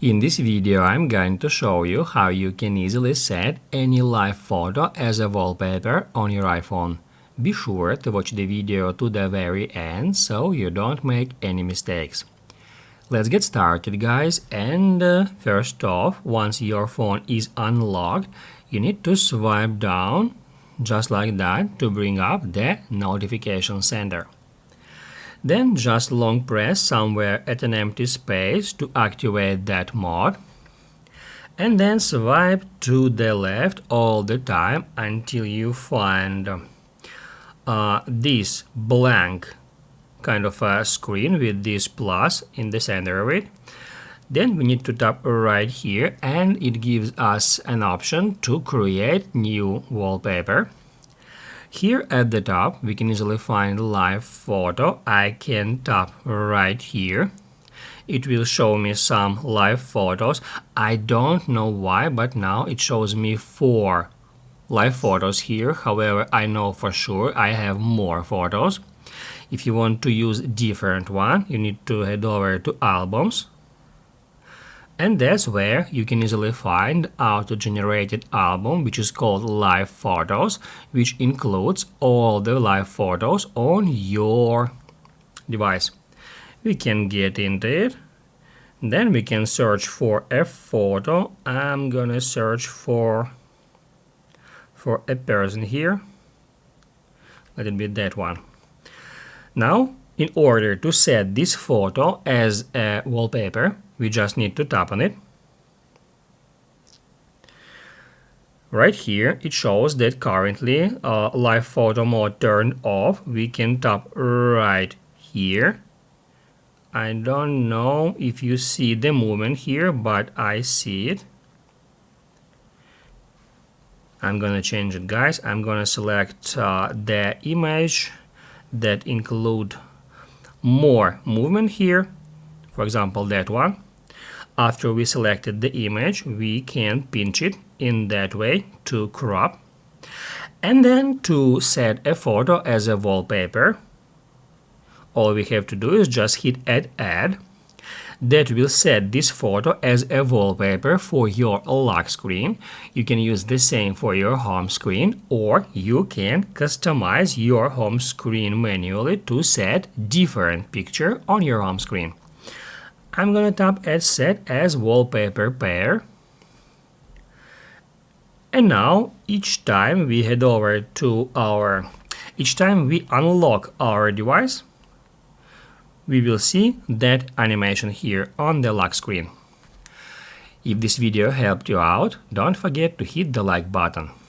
In this video, I'm going to show you how you can easily set any live photo as a wallpaper on your iPhone. Be sure to watch the video to the very end so you don't make any mistakes. Let's get started, guys, and first off, once your phone is unlocked, you need to swipe down just like that to bring up the notification center. Then just long press somewhere at an empty space to activate that mode. And then swipe to the left all the time until you find this blank kind of a screen with this plus in the center of it. Then we need to tap right here and it gives us an option to create new wallpaper. Here at the top, we can easily find live photo. I can tap right here. It will show me some live photos. I don't know why, but now it shows me 4 live photos here. However, I know for sure I have more photos. If you want to use different one, you need to head over to albums. And that's where you can easily find auto-generated album, which is called live photos, which includes all the live photos on your device. We can get into it. Then we can search for a photo. I'm gonna search for a person here. Let it be that one. Now, in order to set this photo as a wallpaper, we just need to tap on it. Right here, it shows that currently live photo mode turned off. We can tap right here. I don't know if you see the movement here, but I see it. I'm gonna change it, guys. I'm gonna select the image that include more movement here. For example, that one. After we selected the image, we can pinch it in that way to crop. And then to set a photo as a wallpaper, all we have to do is just hit add. That will set this photo as a wallpaper for your lock screen. You can use the same for your home screen, or you can customize your home screen manually to set different picture on your home screen. I'm gonna tap Add Set as Wallpaper Pair. And now, each time we unlock our device, we will see that animation here on the lock screen. If this video helped you out, don't forget to hit the like button.